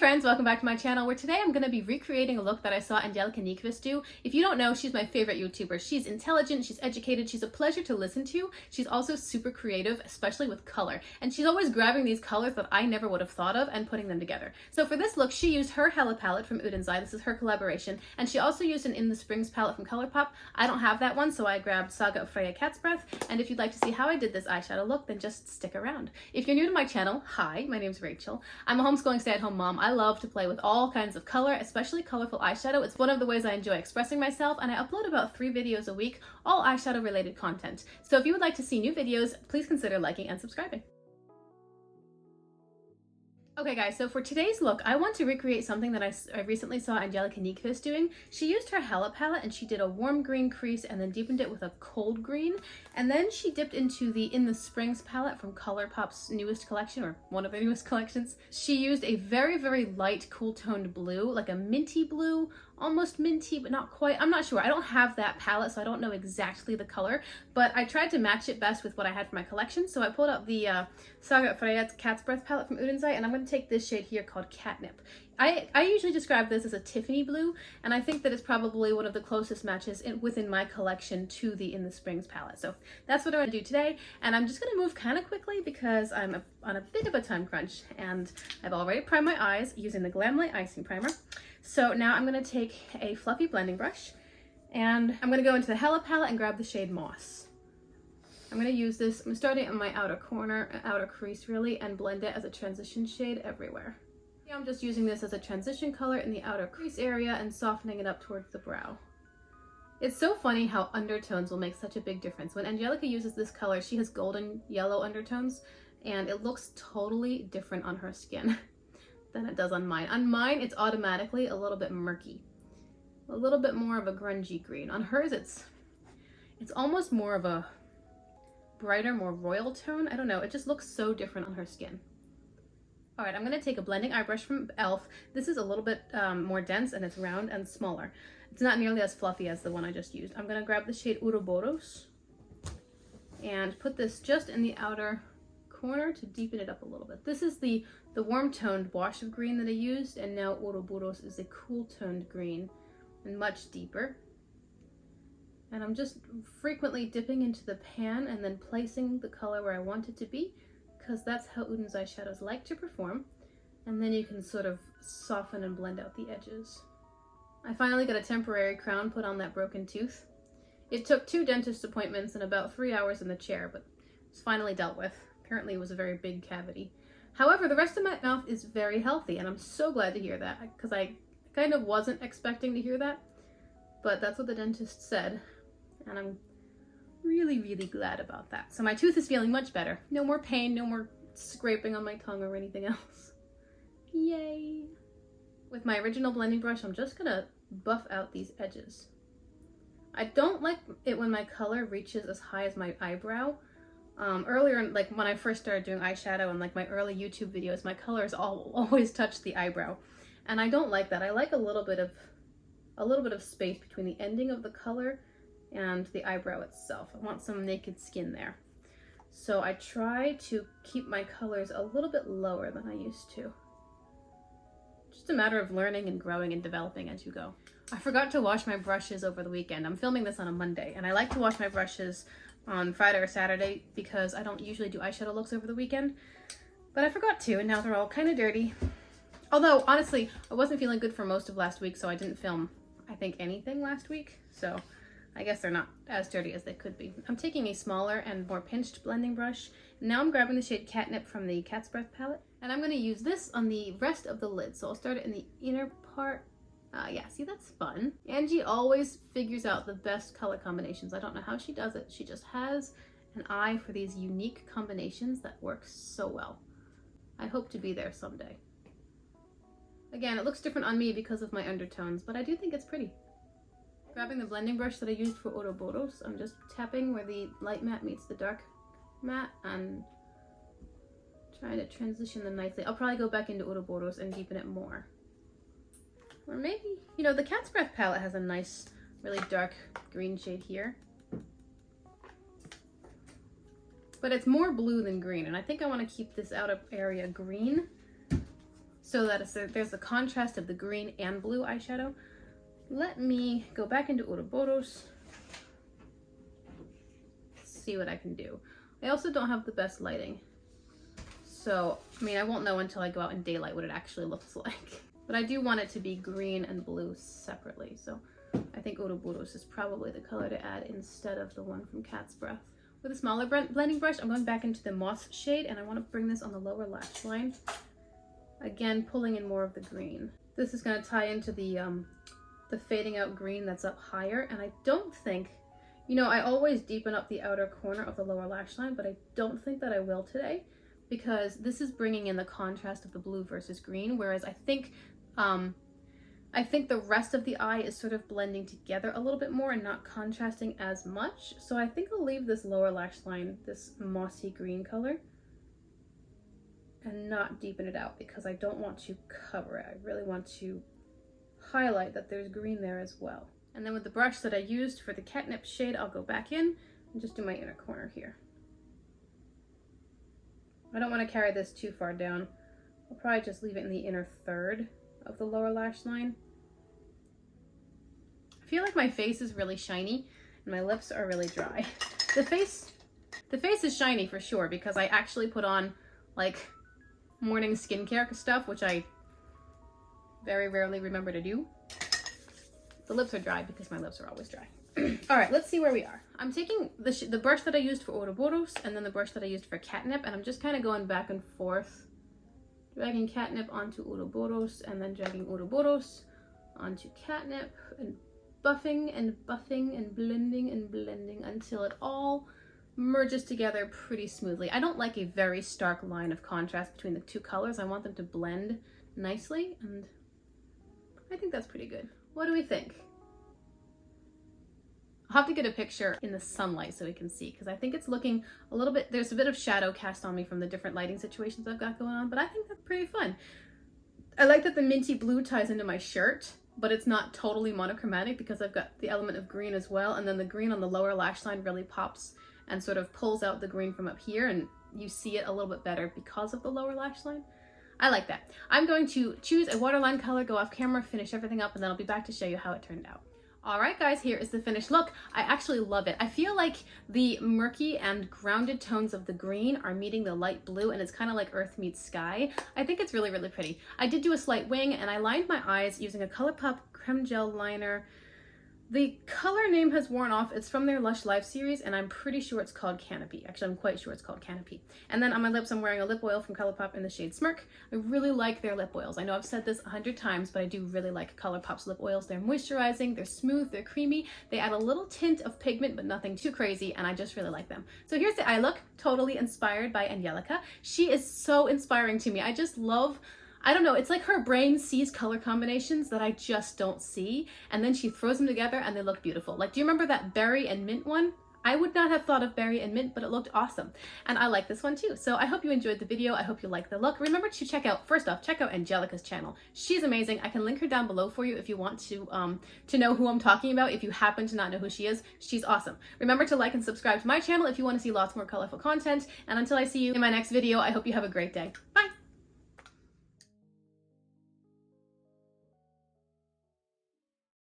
friends, welcome back to my channel, where today I'm going to be recreating a look that I saw Angelica Nyqvist do. If you don't know, she's my favorite YouTuber. She's intelligent, she's educated, she's a pleasure to listen to. She's also super creative, especially with color. And she's always grabbing these colors that I never would have thought of and putting them together. So for this look, she used her Hella palette from InShot. This is her collaboration. And she also used an In the Springs palette from ColourPop. I don't have that one, so I grabbed Saga of Freya Cat's Breath. And if you'd like to see how I did this eyeshadow look, then just stick around. If you're new to my channel, hi, my name's Rachel. I'm a homeschooling stay-at-home mom. I love to play with all kinds of color, especially colorful eyeshadow. It's one of the ways I enjoy expressing myself, and I upload about 3 videos a week, all eyeshadow related content. So if you would like to see new videos, please consider liking and subscribing. Okay guys, so for today's look, I want to recreate something that I recently saw Angelica Nyqvist doing. She used her Hella palette and she did a warm green crease and then deepened it with a cold green. And then she dipped into the In the Springs palette from ColourPop's newest collection, or one of their newest collections. She used a very, very light, cool toned blue, like a minty blue, almost minty, but not quite. I'm not sure. I don't have that palette, so I don't know exactly the color, but I tried to match it best with what I had for my collection. So I pulled out the Saga of Freya Cat's Breath palette from InShot, and I'm going to take this shade here called Catnip. I usually describe this as a Tiffany blue, and I think that it's probably one of the closest matches within my collection to the In the Springs palette. So that's what I'm going to do today, and I'm just going to move kind of quickly because I'm on a bit of a time crunch, and I've already primed my eyes using the Glamlight Icing Primer. So now I'm going to take a fluffy blending brush, and I'm going to go into the Hella palette and grab the shade Moss. I'm going to use this, I'm starting on my outer corner, outer crease really, and blend it as a transition shade everywhere. I'm just using this as a transition color in the outer crease area and softening it up towards the brow. It's so funny how undertones will make such a big difference. When Angelica uses this color, she has golden yellow undertones, and it looks totally different on her skin than it does on mine. On mine, it's automatically a little bit murky, a little bit more of a grungy green. On hers, it's almost more of a brighter, more royal tone. I don't know, it just looks so different on her skin. All right, I'm gonna take a blending eye brush from e.l.f. This is a little bit more dense, and it's round and smaller. It's not nearly as fluffy as the one I just used. I'm gonna grab the shade Ouroboros and put this just in the outer corner to deepen it up a little bit. This is the warm toned wash of green that I used, and now Ouroboros is a cool toned green and much deeper. And I'm just frequently dipping into the pan and then placing the color where I want it to be, because that's how Udens eyeshadows like to perform. And then you can sort of soften and blend out the edges. I finally got a temporary crown put on that broken tooth. It took 2 dentist appointments and about 3 hours in the chair, but it's finally dealt with. Apparently it was a very big cavity. However, the rest of my mouth is very healthy, and I'm so glad to hear that, because I kind of wasn't expecting to hear that, but that's what the dentist said, and I'm really, really glad about that. So my tooth is feeling much better. No more pain, no more scraping on my tongue or anything else. Yay! With my original blending brush, I'm just gonna buff out these edges. I don't like it when my color reaches as high as my eyebrow. Earlier, like when I first started doing eyeshadow and like my early YouTube videos, my colors always touched the eyebrow, and I don't like that. I like a little bit of space between the ending of the color and the eyebrow itself. I want some naked skin there. So I try to keep my colors a little bit lower than I used to. Just a matter of learning and growing and developing as you go. I forgot to wash my brushes over the weekend. I'm filming this on a Monday, and I like to wash my brushes on Friday or Saturday because I don't usually do eyeshadow looks over the weekend. But I forgot to, and now they're all kind of dirty. Although, honestly, I wasn't feeling good for most of last week, so I didn't film, I think, anything last week. So I guess they're not as dirty as they could be. I'm taking a smaller and more pinched blending brush. Now I'm grabbing the shade Catnip from the Cat's Breath palette, and I'm going to use this on the rest of the lid. So I'll start it in the inner part. Yeah, see, that's fun. Angie always figures out the best color combinations. I don't know how she does it. She just has an eye for these unique combinations that work so well. I hope to be there someday. Again, it looks different on me because of my undertones, but I do think it's pretty. Grabbing the blending brush that I used for Ouroboros, I'm just tapping where the light matte meets the dark matte and trying to transition them nicely. I'll probably go back into Ouroboros and deepen it more. Or maybe, you know, the Cat's Breath palette has a nice, really dark green shade here. But it's more blue than green, and I think I want to keep this outer area green. so that there's the contrast of the green and blue eyeshadow. Let me go back into Ouroboros, see what I can do. I also don't have the best lighting, so I mean I won't know until I go out in daylight what it actually looks like. But I do want it to be green and blue separately, so I think Ouroboros is probably the color to add instead of the one from Cat's Breath. With a smaller blending brush, I'm going back into the Moss shade, and I want to bring this on the lower lash line. Again, pulling in more of the green. This is going to tie into the fading out green that's up higher, and I don't think, you know, I always deepen up the outer corner of the lower lash line, but I don't think that I will today, because this is bringing in the contrast of the blue versus green, whereas I think the rest of the eye is sort of blending together a little bit more and not contrasting as much. So I think I'll leave this lower lash line, this mossy green color, and not deepen it out because I don't want to cover it. I really want to highlight that there's green there as well. And then with the brush that I used for the catnip shade, I'll go back in and just do my inner corner here. I don't want to carry this too far down. I'll probably just leave it in the inner third of the lower lash line. I feel like my face is really shiny and my lips are really dry. The face is shiny for sure because I actually put on like morning skincare stuff, which I very rarely remember to do. The lips are dry because my lips are always dry. All right, let's see where we are. I'm taking the brush that I used for Ouroboros and then the brush that I used for catnip, and I'm just kind of going back and forth, dragging catnip onto Ouroboros and then dragging Ouroboros onto catnip, and buffing and buffing and blending until it all merges together pretty smoothly. I don't like a very stark line of contrast between the two colors. I want them to blend nicely, and I think that's pretty good. What do we think? I'll have to get a picture in the sunlight so we can see, because I think it's looking a little bit, there's a bit of shadow cast on me from the different lighting situations I've got going on, but I think that's pretty fun. I like that the minty blue ties into my shirt, but it's not totally monochromatic because I've got the element of green as well, and then the green on the lower lash line really pops and sort of pulls out the green from up here, and you see it a little bit better because of the lower lash line. I like that. I'm going to choose a waterline color, go off camera, finish everything up, and then I'll be back to show you how it turned out. All right, guys, here is the finished look. I actually love it. I feel like the murky and grounded tones of the green are meeting the light blue, and it's kind of like earth meets sky. I think it's really, really pretty. I did do a slight wing, and I lined my eyes using a ColourPop Creme Gel liner. The color name has worn off. It's from their Lush Life series, and I'm pretty sure it's called Canopy. Actually, I'm quite sure it's called Canopy. And then on my lips, I'm wearing a lip oil from ColourPop in the shade Smirk. I really like their lip oils. I know I've said this 100 times, but I do really like ColourPop's lip oils. They're moisturizing, they're smooth, they're creamy. They add a little tint of pigment, but nothing too crazy, and I just really like them. So here's the eye look, totally inspired by Angelica. She is so inspiring to me. I just love, I don't know, it's like her brain sees color combinations that I just don't see, and then she throws them together and they look beautiful. Like, do you remember that berry and mint one? I would not have thought of berry and mint, but it looked awesome. And I like this one too. So I hope you enjoyed the video. I hope you like the look. Remember to check out Angelica's channel. She's amazing. I can link her down below for you if you want to know who I'm talking about. If you happen to not know who she is, she's awesome. Remember to like and subscribe to my channel if you want to see lots more colorful content. And until I see you in my next video, I hope you have a great day. Bye.